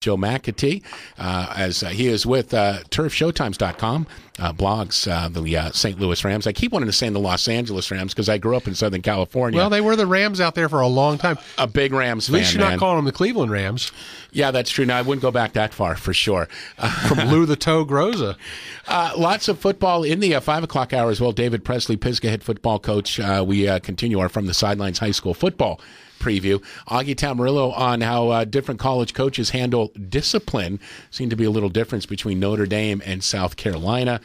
Joe McAtee, as he is with turfshowtimes.com, blogs the St. Louis Rams. I keep wanting to say the Los Angeles Rams because I grew up in Southern California. Well, they were the Rams out there for a long time. A big Rams fan, At least you're not calling them the Cleveland Rams. Yeah, that's true. Now, I wouldn't go back that far, for sure. From Lou the Toe Groza. Lots of football in the 5 o'clock hour as well. David Presley, Pisgah head football coach. We continue our From the Sidelines high school football preview. Augie Tamarillo on how different college coaches handle discipline. Seemed to be a little difference between Notre Dame and South Carolina,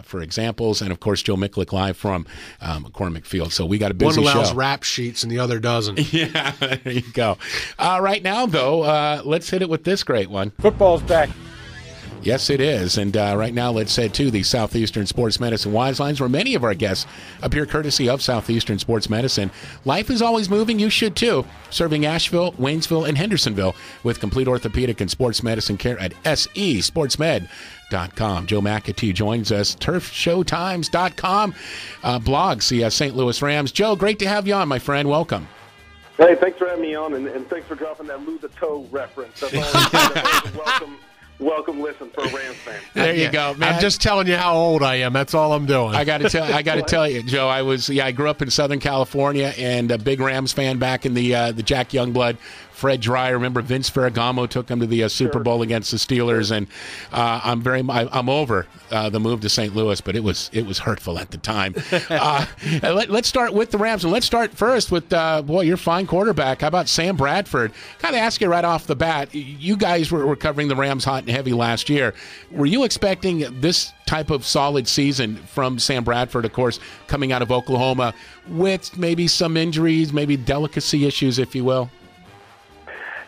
for examples. And, of course, Joe Miklick live from McCormick Field. So we got a busy show. One allows rap sheets and the other doesn't. Yeah, there you go. Right now, though, let's hit it with this great one. Football's back. Yes, it is. And right now, let's head to the Southeastern Sports Medicine Wise Lines, where many of our guests appear courtesy of Southeastern Sports Medicine. Life is always moving. You should, too. Serving Asheville, Waynesville, and Hendersonville with complete orthopedic and sports medicine care at sesportsmed.com. Joe McAtee joins us. turfshowtimes.com blogs the St. Louis Rams. Joe, great to have you on, my friend. Welcome. Hey, thanks for having me on, and thanks for dropping that Lou the Toe reference. That's always welcome listen for a Rams fan. There you go, man. I'm just telling you how old I am. That's all I'm doing. I got to tell you, Joe. I grew up in Southern California and a big Rams fan back in the Jack Youngblood, Fred Dry. Remember Vince Ferragamo took him to the Super Bowl against the Steelers, and I'm over the move to St. Louis, but it was hurtful at the time. Let's start with the Rams, and let's start first with your fine quarterback. How about Sam Bradford? Kind of ask you right off the bat. You guys were covering the Rams hot and heavy last year. Were you expecting this type of solid season from Sam Bradford, of course, coming out of Oklahoma with maybe some injuries, maybe delicacy issues, if you will?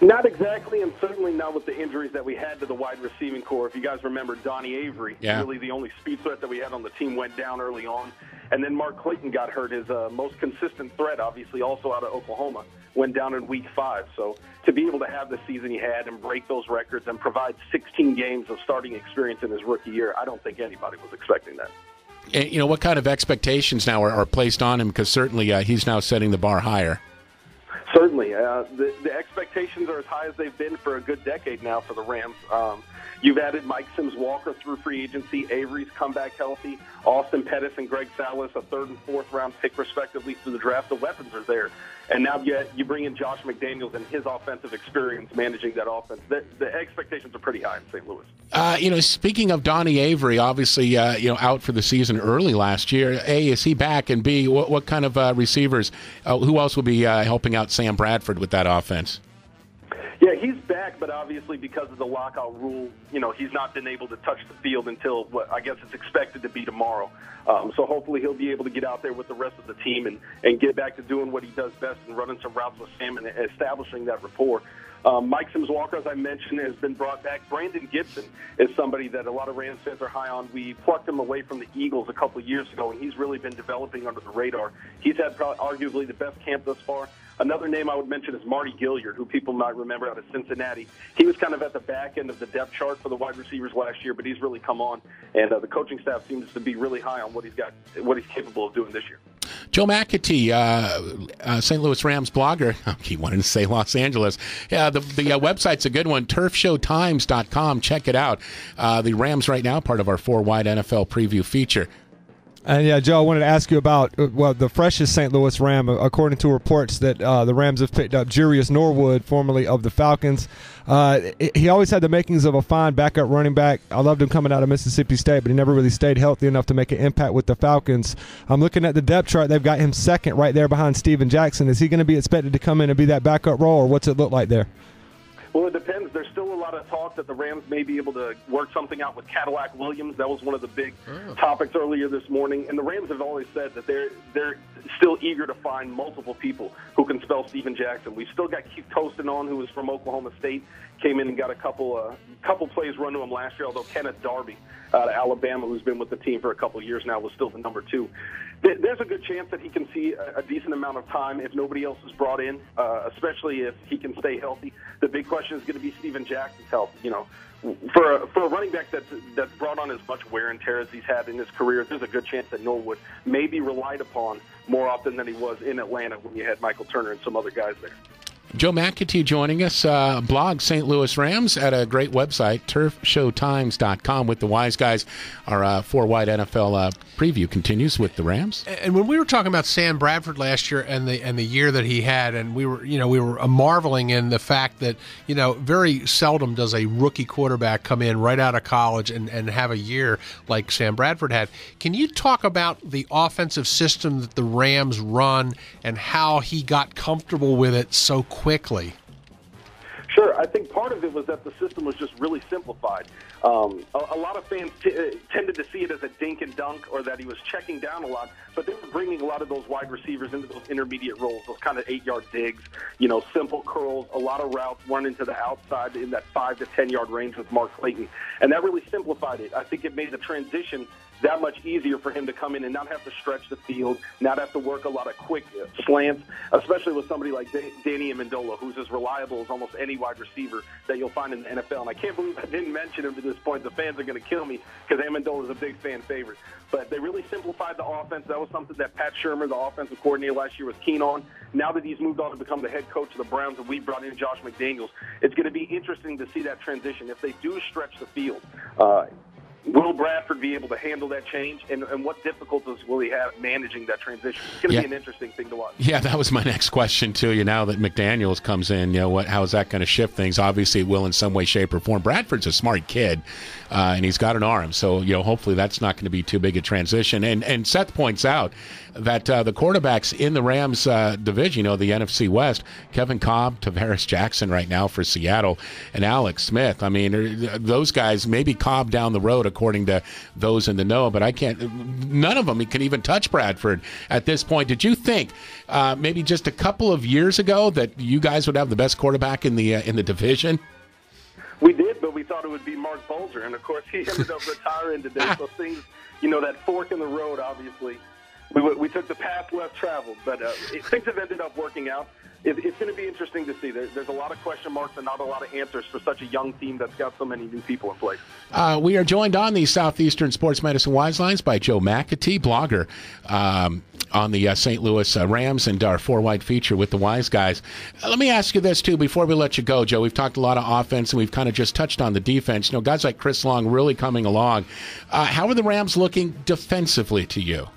Not exactly, and certainly not with the injuries that we had to the wide receiving core. If you guys remember, Donnie Avery, really the only speed threat that we had on the team, went down early on. And then Mark Clayton got hurt, his most consistent threat, obviously, also out of Oklahoma, went down in Week 5. So to be able to have the season he had and break those records and provide 16 games of starting experience in his rookie year, I don't think anybody was expecting that. And, what kind of expectations now are placed on him? Because certainly he's now setting the bar higher. Certainly. The expectations are as high as they've been for a good decade now for the Rams. You've added Mike Sims-Walker through free agency. Avery's come back healthy. Austin Pettis and Greg Salas, a 3rd and 4th round pick, respectively, through the draft. The weapons are there. And now you bring in Josh McDaniels and his offensive experience managing that offense. The expectations are pretty high in St. Louis. Speaking of Donnie Avery, obviously, out for the season early last year. A, is he back? And B, what kind of receivers? Who else will be helping out Sam Bradford with that offense? Yeah, he's back, but obviously because of the lockout rule, he's not been able to touch the field until what I guess it's expected to be tomorrow. So hopefully he'll be able to get out there with the rest of the team and get back to doing what he does best and running some routes with Sam and establishing that rapport. Mike Sims-Walker, as I mentioned, has been brought back. Brandon Gibson is somebody that a lot of Rams fans are high on. We plucked him away from the Eagles a couple of years ago, and he's really been developing under the radar. He's had arguably the best camp thus far. Another name I would mention is Marty Gilliard, who people might remember out of Cincinnati. He was kind of at the back end of the depth chart for the wide receivers last year, but he's really come on, and the coaching staff seems to be really high on what he's capable of doing this year. Joe McAtee, St. Louis Rams blogger. I keep wanting to say Los Angeles. Yeah, the website's a good one, turfshowtimes.com. Check it out. The Rams right now, part of our 4-wide NFL preview feature. And Joe, I wanted to ask you about the freshest St. Louis Ram. According to reports that the Rams have picked up Jurius Norwood, formerly of the Falcons. He always had the makings of a fine backup running back. I loved him coming out of Mississippi State, but he never really stayed healthy enough to make an impact with the Falcons. I'm looking at the depth chart. They've got him second right there behind Steven Jackson. Is he going to be expected to come in and be that backup role, or what's it look like there? Well, it depends. There's still a lot of talk that the Rams may be able to work something out with Cadillac Williams. That was one of the big topics earlier this morning. And the Rams have always said that they're still eager to find multiple people who can spell Steven Jackson. We've still got Keith Toston on, who was from Oklahoma State, came in and got a couple plays run to him last year, although Kenneth Darby out of Alabama, who's been with the team for a couple of years now, was still the number 2. There's a good chance that he can see a decent amount of time if nobody else is brought in, especially if he can stay healthy. The big question is going to be Steven Jackson's health. For a running back that's brought on as much wear and tear as he's had in his career, there's a good chance that Norwood may be relied upon more often than he was in Atlanta when you had Michael Turner and some other guys there. Joe McAtee joining us, blog St. Louis Rams at a great website, turfshowtimes.com with the Wise Guys. Our four-wide NFL preview continues with the Rams. And when we were talking about Sam Bradford last year and the year that he had, and we were marveling in the fact that very seldom does a rookie quarterback come in right out of college and have a year like Sam Bradford had. Can you talk about the offensive system that the Rams run and how he got comfortable with it so quickly? Sure. I think part of it was that the system was just really simplified. A lot of fans tended to see it as a dink and dunk, or that he was checking down a lot, but they were bringing a lot of those wide receivers into those intermediate roles, those kind of 8-yard digs, simple curls, a lot of routes running to the outside in that 5 to 10-yard range with Mark Clayton. And that really simplified it. I think it made the transition that much easier for him to come in and not have to stretch the field, not have to work a lot of quick slants, especially with somebody like Danny Amendola, who's as reliable as almost any wide receiver that you'll find in the NFL. And I can't believe I didn't mention him to this point. The fans are going to kill me because Amendola is a big fan favorite. But they really simplified the offense. That was something that Pat Shurmur, the offensive coordinator last year, was keen on. Now that he's moved on to become the head coach of the Browns and we brought in Josh McDaniels, it's going to be interesting to see that transition. If they do stretch the field, will Bradford be able to handle that change, and what difficulties will he have managing that transition? It's going to be an interesting thing to watch. Yeah, that was my next question to now that McDaniels comes in. How is that going to shift things? Obviously, it will in some way, shape, or form. Bradford's a smart kid, and he's got an arm, so hopefully that's not going to be too big a transition. And Seth points out that the quarterbacks in the Rams division, the NFC West, Kevin Cobb, Tavares Jackson right now for Seattle, and Alex Smith. I mean, those guys, maybe Cobb down the road, according to those in the know, but none of them can even touch Bradford at this point. Did you think maybe just a couple of years ago that you guys would have the best quarterback in the division? We did, but we thought it would be Mark Bolger, and of course he ended up retiring today. So things, that fork in the road, obviously. We took the path less traveled, but things have ended up working out. It's going to be interesting to see. There's a lot of question marks and not a lot of answers for such a young team that's got so many new people in place. We are joined on the Southeastern Sports Medicine Wise Lines by Joe McAtee, blogger on the St. Louis Rams, and our four-wide feature with the Wise Guys. Let me ask you this, too, before we let you go, Joe. We've talked a lot of offense, and we've kind of just touched on the defense. Guys like Chris Long really coming along. How are the Rams looking defensively to you?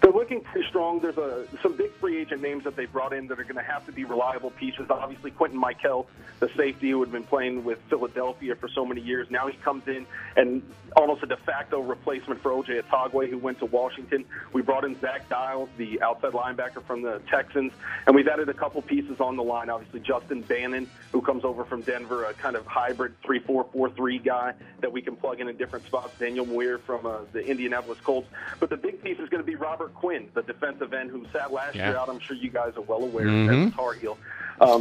They're looking pretty strong. There's some big free agent names that they brought in that are going to have to be reliable pieces. Obviously, Quentin Michael, the safety who had been playing with Philadelphia for so many years. Now he comes in and almost a de facto replacement for O.J. Atogwe, who went to Washington. We brought in Zach Dials, the outside linebacker from the Texans, and we've added a couple pieces on the line. Obviously, Justin Bannon, who comes over from Denver, a kind of hybrid 3-4-4-3 guy that we can plug in different spots. Daniel Muir from the Indianapolis Colts. But the big piece is going to be Robert Quinn, the defensive end who sat last year out. I'm sure you guys are well aware as a Tar Heel.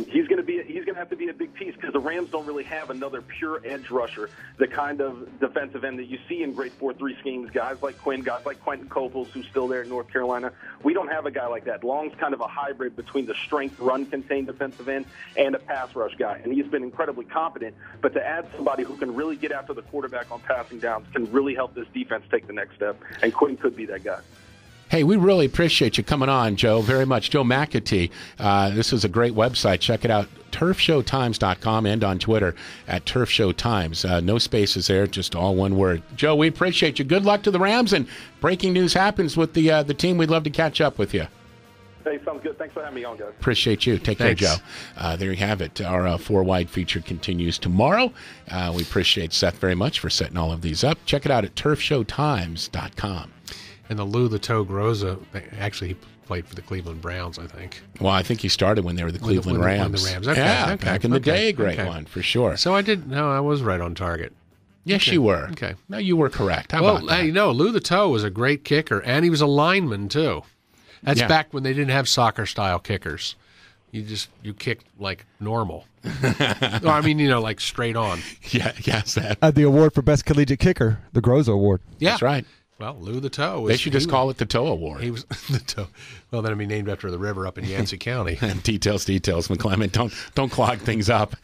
He's going to have to be a big piece because the Rams don't really have another pure edge rusher, the kind of defensive end that you see in great 4-3 schemes. Guys like Quinn, guys like Quentin Coples, who's still there in North Carolina. We don't have a guy like that. Long's kind of a hybrid between the strength run-contained defensive end and a pass rush guy, and he's been incredibly competent. But to add somebody who can really get after the quarterback on passing downs can really help this defense take the next step, and Quinn could be that guy. Hey, we really appreciate you coming on, Joe, very much. Joe McAtee, this is a great website. Check it out, turfshowtimes.com, and on Twitter at turfshowtimes. No spaces there, just all one word. Joe, we appreciate you. Good luck to the Rams, and breaking news happens with the team. We'd love to catch up with you. Hey, sounds good. Thanks for having me on, guys. Appreciate you. Take care, Joe. There you have it. Our four-wide feature continues tomorrow. We appreciate Seth very much for setting all of these up. Check it out at turfshowtimes.com. And the Lou the Toe Groza, actually, he played for the Cleveland Browns, I think. Well, I think he started when they were the Cleveland Rams. The Rams. Okay, yeah, okay, back in the day, great one, for sure. So I was right on target. Yes, you were. Okay. No, you were correct. How about that? Hey, Lou the Toe was a great kicker, and he was a lineman, too. That's back when they didn't have soccer-style kickers. You kicked like normal. Like straight on. Yeah, yes. The award for best collegiate kicker, the Groza Award. Yeah. That's right. Well, Lou the Toe. They should just call it the Toe Award. He was the Toe. Well, then it'd be named after the river up in Yancey County. And details, McClement. Don't clog things up.